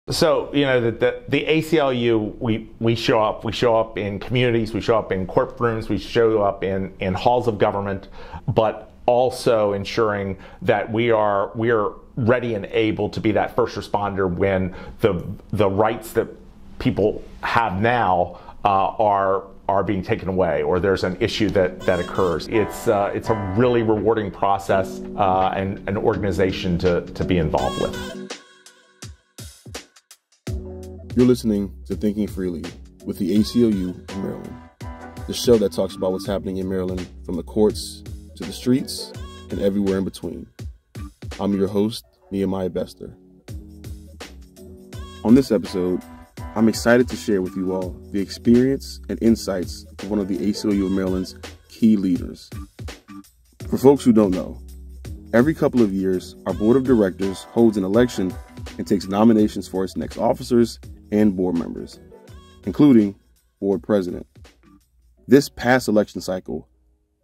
So, the ACLU, we show up in communities, we show up in courtrooms, we show up in halls of government, but also ensuring that we are ready and able to be that first responder when the rights that people have now are being taken away, or there's an issue that occurs. It's a really rewarding process and an organization to be involved with. You're listening to Thinking Freely with the ACLU in Maryland, the show that talks about what's happening in Maryland from the courts to the streets and everywhere in between. I'm your host, Nehemiah Bester. On this episode, I'm excited to share with you all the experience and insights of one of the ACLU of Maryland's key leaders. For folks who don't know, every couple of years, our board of directors holds an election and takes nominations for its next officers and board members, including board president. This past election cycle,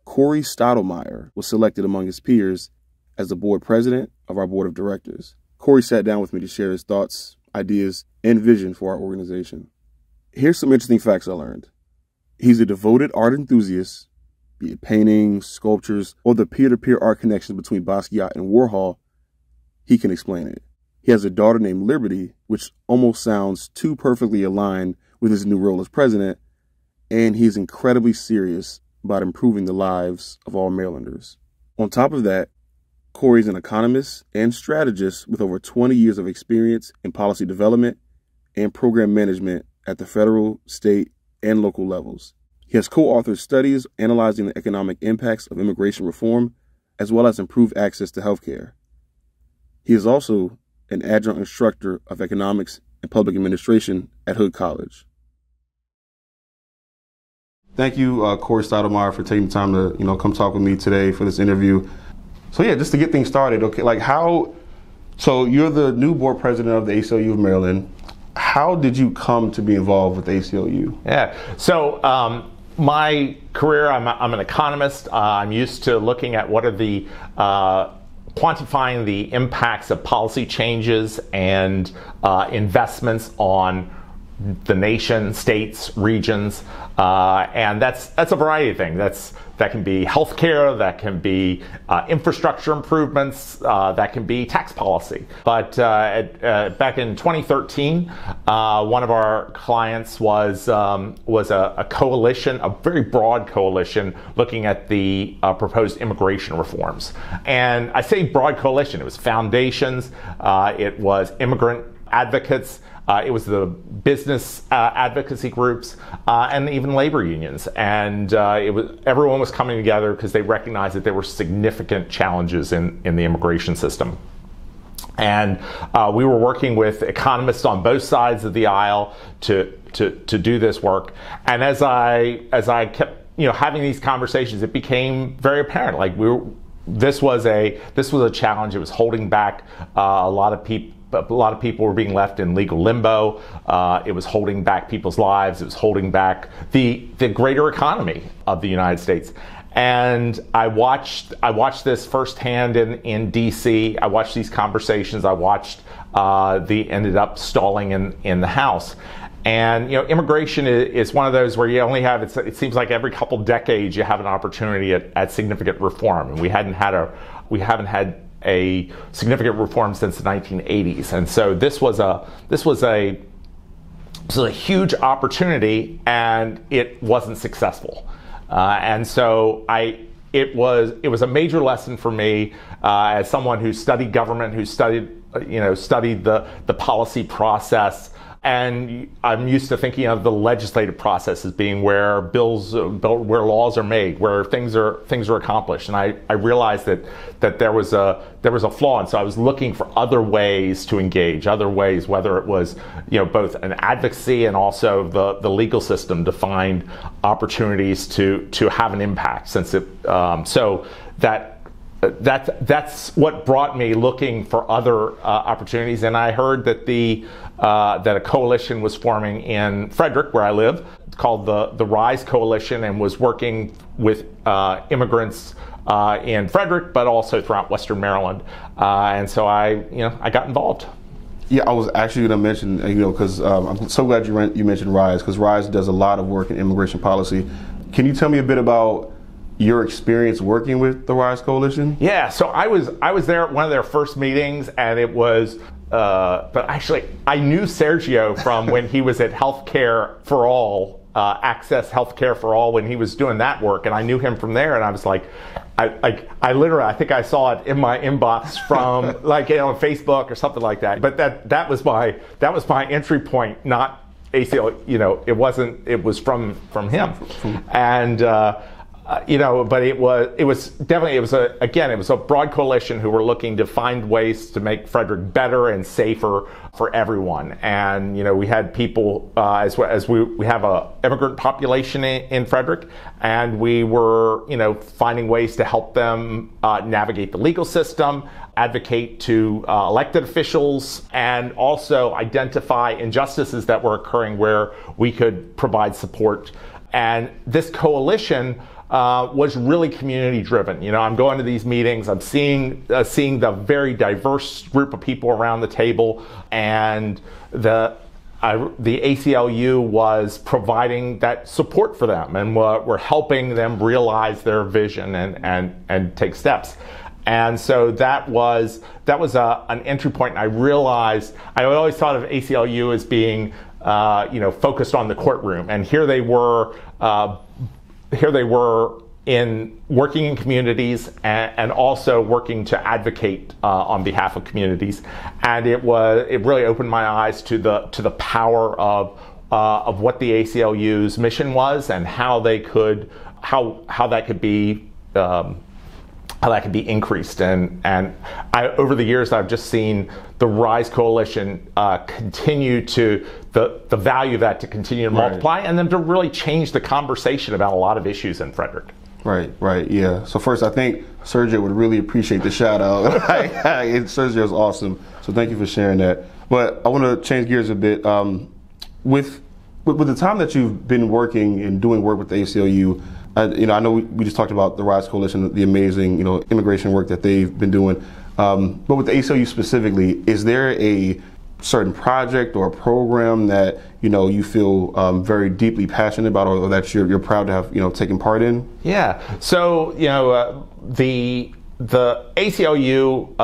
Corey Stottlemyer was selected among his peers as the board president of our board of directors. Corey sat down with me to share his thoughts, ideas, and vision for our organization. Here's some interesting facts I learned. He's a devoted art enthusiast, be it paintings, sculptures, or the peer-to-peer art connection between Basquiat and Warhol. He can explain it. He has a daughter named Liberty, which almost sounds too perfectly aligned with his new role as president, and he's incredibly serious about improving the lives of all Marylanders. On top of that, Corey's an economist and strategist with over 20 years of experience in policy development and program management at the federal, state, and local levels. He has co-authored studies analyzing the economic impacts of immigration reform, as well as improved access to healthcare. He is also an adjunct instructor of economics and public administration at Hood College. Thank you, Corey Stottlemyer, for taking the time to, come talk with me today for this interview. So yeah, just to get things started, so you're the new board president of the ACLU of Maryland. How did you come to be involved with the ACLU? Yeah, so my career, I'm an economist. I'm used to looking at what are the quantifying the impacts of policy changes and investments on the nation, states, regions, and that's a variety of things. That can be healthcare, that can be infrastructure improvements, that can be tax policy. But back in 2013, one of our clients was a coalition, a very broad coalition, looking at the proposed immigration reforms. And I say broad coalition. It was foundations, it was immigrant advocates. It was the business advocacy groups and even labor unions, and everyone was coming together because they recognized that there were significant challenges in the immigration system. And we were working with economists on both sides of the aisle to do this work. And as I kept having these conversations, it became very apparent this was a challenge. It was holding back a lot of people. A lot of people were being left in legal limbo. It was holding back people's lives. It was holding back the greater economy of the United States. And I watched this firsthand in D.C. I watched these conversations. I watched the ended up stalling in the House. And immigration is one of those where you only have it seems like every couple decades you have an opportunity at significant reform, and we haven't had a significant reform since the 1980s, and so this was a huge opportunity, and it wasn't successful, and so it was a major lesson for me as someone who studied government, who studied the policy process. And I'm used to thinking of the legislative process as being where where laws are made, where things are accomplished. And I realized that there was a flaw, and so I was looking for other ways to engage, whether it was both an advocacy and also the legal system to find opportunities to have an impact. Since that's what brought me looking for other opportunities. And I heard that that a coalition was forming in Frederick, where I live, called the RISE Coalition, and was working with immigrants in Frederick, but also throughout Western Maryland. And so I got involved. Yeah, I was actually going to mention, because I'm so glad you mentioned RISE, because RISE does a lot of work in immigration policy. Can you tell me a bit about your experience working with the RISE Coalition? Yeah, so I was there at one of their first meetings, and it was, but actually I knew Sergio from when he was at Healthcare for All, Access Healthcare for All, when he was doing that work, and I knew him from there, and I was like, I literally, I think I saw it in my inbox from on Facebook or something like that. But that was my entry point, not ACLU. It was from him, and but it was definitely a broad coalition who were looking to find ways to make Frederick better and safer for everyone. And we had people as we have a immigrant population in Frederick, and we were finding ways to help them navigate the legal system, advocate to elected officials, and also identify injustices that were occurring where we could provide support. And this coalition was really community driven. I'm going to these meetings, I'm seeing the very diverse group of people around the table, and the ACLU was providing that support for them, and we're helping them realize their vision and take steps. And so that was an entry point. And I realized I always thought of ACLU as being focused on the courtroom, and here they were in working in communities and also working to advocate on behalf of communities. And it really opened my eyes to the power of what the ACLU's mission was, and how that could be increased. And over the years, I've just seen the RISE Coalition continue to, the value of that to continue to multiply, and then to really change the conversation about a lot of issues in Frederick. Right, yeah. So first, I think Sergio would really appreciate the shout out. Sergio's awesome, so thank you for sharing that. But I want to change gears a bit. With the time that you've been working and doing work with the ACLU, I know we just talked about the RISE Coalition, the amazing, immigration work that they've been doing. But with the ACLU specifically, is there a certain project or a program that you feel very deeply passionate about, or that you're proud to have taken part in? Yeah. So the ACLU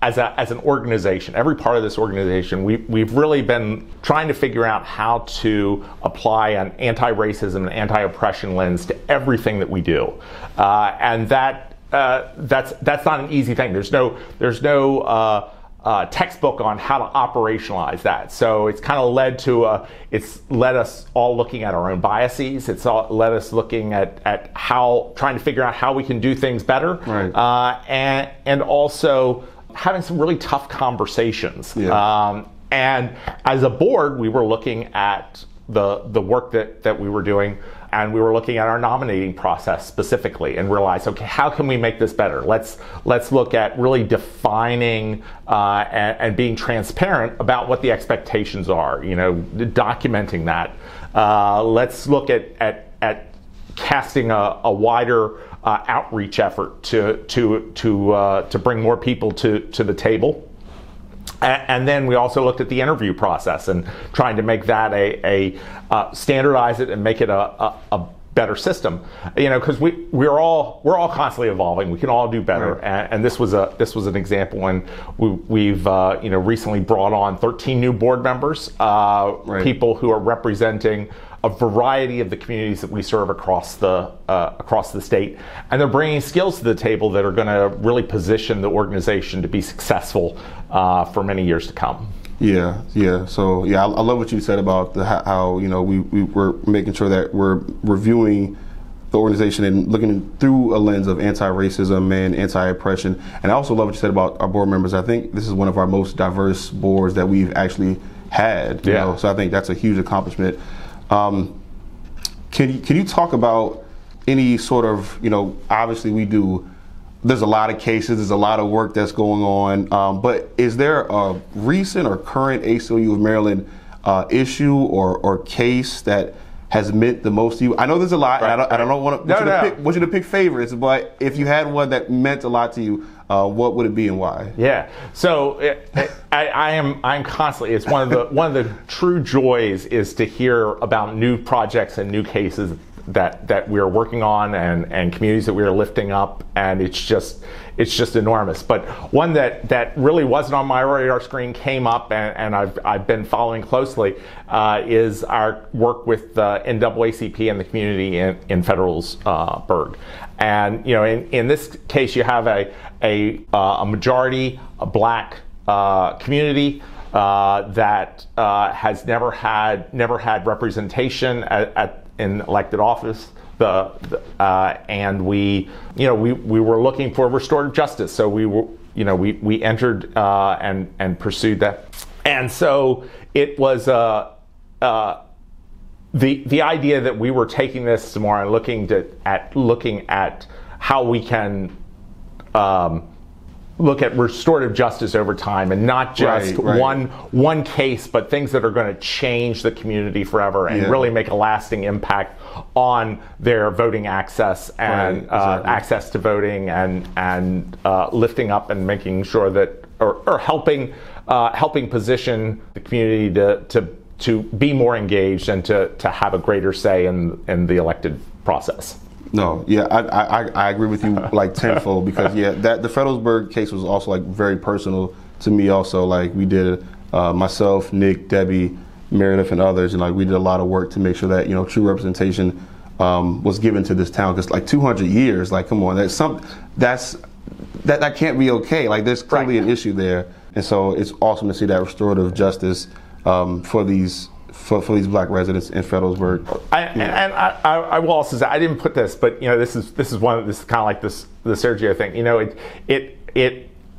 as an organization, every part of this organization, we've really been trying to figure out how to apply an anti-racism and anti-oppression lens to everything that we do, and that's not an easy thing. There's no textbook on how to operationalize that. So it's kind of it's led us all looking at our own biases. It's led us looking at trying to figure out how we can do things better, and also having some really tough conversations. Yeah. And as a board, we were looking at the work that we were doing, and we were looking at our nominating process specifically, and realized, okay, how can we make this better? Let's look at really defining and being transparent about what the expectations are. Documenting that. Let's look at casting a wider outreach effort to bring more people to the table. And then we also looked at the interview process and trying to make that a standardize it and make it a better system. Because we're all constantly evolving. We can all do better. Right. And this was an example when we've recently brought on 13 new board members, people who are representing a variety of the communities that we serve across the state, and they're bringing skills to the table that are going to really position the organization to be successful for many years to come. Yeah. So I love what you said about how we were making sure that we're reviewing the organization and looking through a lens of anti-racism and anti-oppression. And I also love what you said about our board members. I think this is one of our most diverse boards that we've actually had. You know? So I think that's a huge accomplishment. Can you talk about any sort of, obviously there's a lot of cases, there's a lot of work that's going on, but is there a recent or current ACLU of Maryland issue or case that has meant the most to you? I know there's a lot, and I don't want you to pick favorites, but if you had one that meant a lot to you, what would it be and why? Yeah, so I'm constantly. It's one of the true joys is to hear about new projects and new cases that we're working on and communities that we're lifting up, and it's just enormous. But one that really wasn't on my radar screen came up, and I've been following closely is our work with NAACP and the community in Federalsburg. And in this case, you have a majority black community that has never had representation in elected office. And we were looking for restorative justice, so we entered and pursued that. And so it was the idea that we were taking this some more and looking at how we can look at restorative justice over time, and not just one case, but things that are going to change the community forever and really make a lasting impact on their voting access and access to voting, and lifting up and making sure that, or helping position the community to be more engaged and to have a greater say in the elected process. No, yeah, I agree with you like tenfold, because that the Federalsburg case was also like very personal to me also. Like we did, myself, Nick, Debbie, Meredith, and others, and like we did a lot of work to make sure that true representation was given to this town, because like 200 years, like come on, that can't be okay. Like there's clearly an issue there, and so it's awesome to see that restorative justice for these black residents in Federalsburg. I will also say, I didn't put this, but this is kind of like the Sergio thing.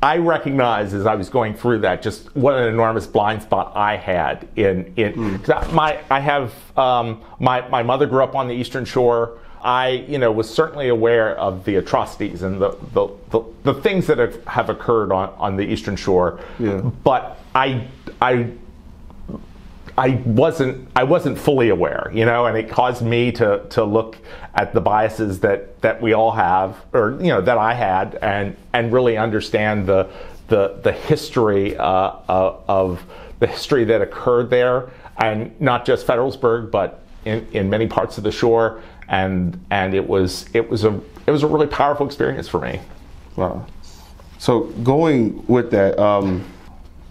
I recognize as I was going through that just what an enormous blind spot I had cause I have my mother grew up on the Eastern Shore. I was certainly aware of the atrocities and the things that have occurred on the Eastern Shore, but I wasn't fully aware, and it caused me to look at the biases that we all have, or that I had, and really understand the history of the history that occurred there, and not just Federalsburg, but in many parts of the shore, and it was a really powerful experience for me. Wow. So going with that.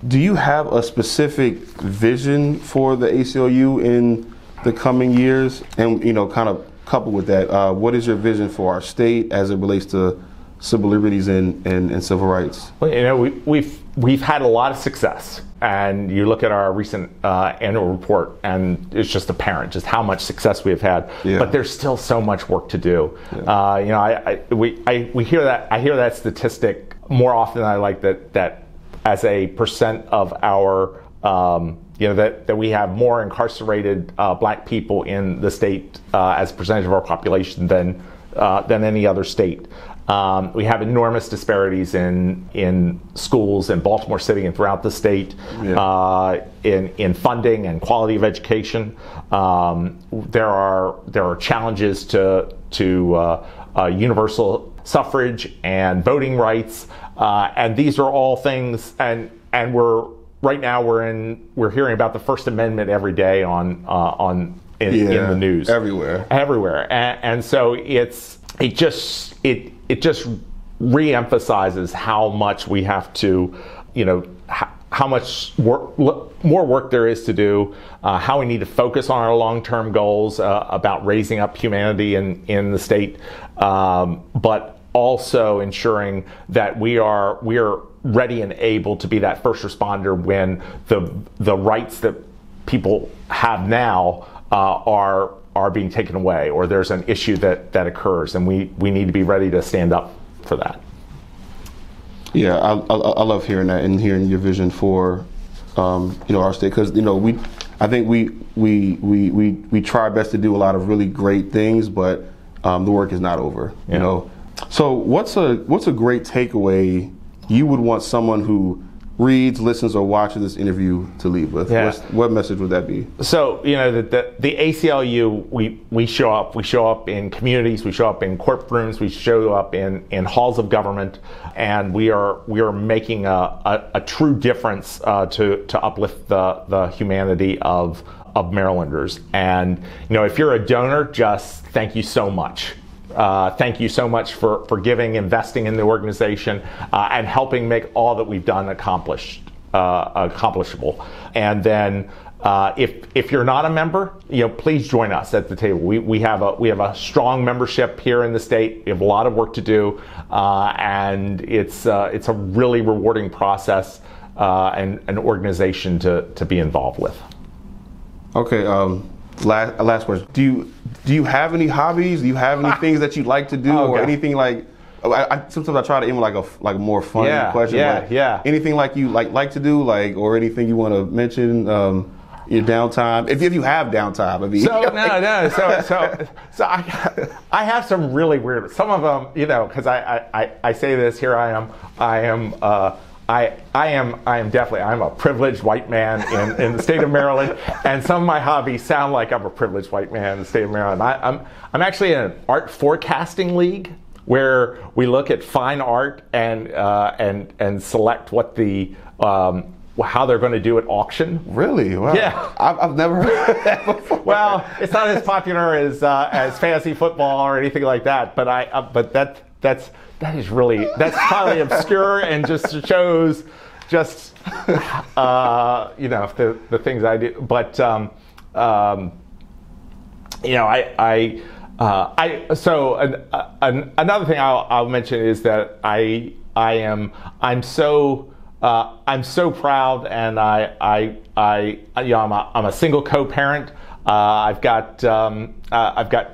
Do you have a specific vision for the ACLU in the coming years? And, kind of coupled with that, what is your vision for our state as it relates to civil liberties and civil rights? Well, we've had a lot of success. And you look at our recent annual report, and it's just apparent just how much success we have had. Yeah. But there's still so much work to do. Yeah. We hear that. I hear that statistic more often than I like that as a percent of our, that we have more incarcerated black people in the state as a percentage of our population than any other state. We have enormous disparities in schools in Baltimore City and throughout the state, in funding and quality of education. There are challenges to universal suffrage and voting rights, and these are all things. And we're hearing about the First Amendment every day in the news everywhere, and so it just re-emphasizes how much we have to, how much more work there is to do, how we need to focus on our long-term goals about raising up humanity in the state, but also ensuring that we are ready and able to be that first responder when the rights that people have now are being taken away, or there's an issue that occurs, and we need to be ready to stand up for that. Yeah, I love hearing that and hearing your vision for our state, because I think we try our best to do a lot of really great things, but the work is not over. So what's a great takeaway you would want someone who reads, listens, or watches this interview to leave with? Yeah. What message would that be? So, the ACLU, we show up in communities, we show up in courtrooms, we show up in halls of government, and we are making a true difference to uplift the humanity of Marylanders. And if you're a donor, just thank you so much. Thank you so much for giving, investing in the organization, and helping make all that we've done accomplishable. And then, if you're not a member, please join us at the table. We have a strong membership here in the state. We have a lot of work to do, and it's a really rewarding process and an organization to be involved with. Okay. Last question. Do you have any hobbies? Do you have any things that you like to do, or anything like? Sometimes I try to aim like a more fun question. Yeah. Anything like you like to do, or anything you want to mention? Your downtime, if you have downtime. I mean, So I have some really weird. Some of them, because I say this. Here I am definitely, I'm a privileged white man in the state of Maryland, and some of my hobbies sound like I'm a privileged white man in the state of Maryland. I'm actually in an art forecasting league where we look at fine art and select what how they're going to do at auction. Really? Wow. Yeah. I've never heard that before. Well, it's not as popular as fantasy football or anything like that, but that's probably obscure and just shows the things I do. But another thing I'll mention is that I'm so proud, and I'm a single co-parent. I've got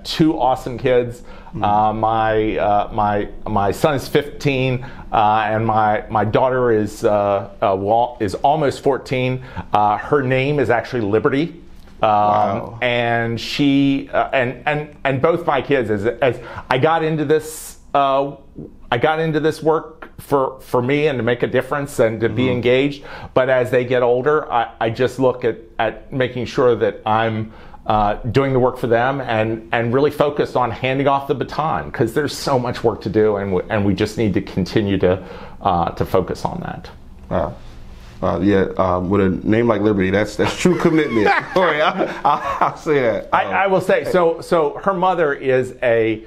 2 awesome kids. My son is 15, and my daughter is almost 14. Her name is actually Liberty. Wow. And she and both my kids, as I got into this work for me and to make a difference and to be engaged. But as they get older, I just look at making sure that I'm doing the work for them and really focused on handing off the baton, because there's so much work to do, and we just need to continue to focus on that. With a name like Liberty, that's true commitment. Sorry, I'll say that. I will say so. Her mother is a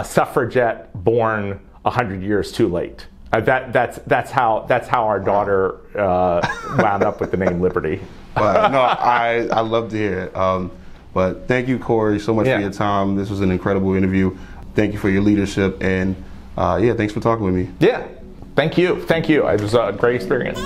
suffragette born 100 years too late. That's how our daughter wound up with the name Liberty. I love to hear it. But thank you, Corey, so much for your time. This was an incredible interview. Thank you for your leadership, and thanks for talking with me. Yeah, thank you. It was a great experience.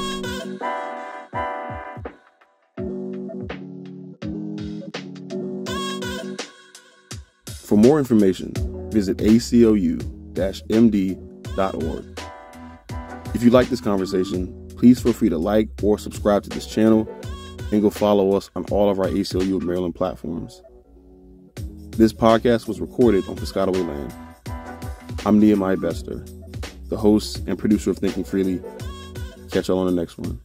For more information, visit ACLU-MD.org. If you like this conversation, please feel free to like or subscribe to this channel, and go follow us on all of our ACLU of Maryland platforms. This podcast was recorded on Piscataway land. I'm Nehemiah Bester, the host and producer of Thinking Freely. Catch y'all on the next one.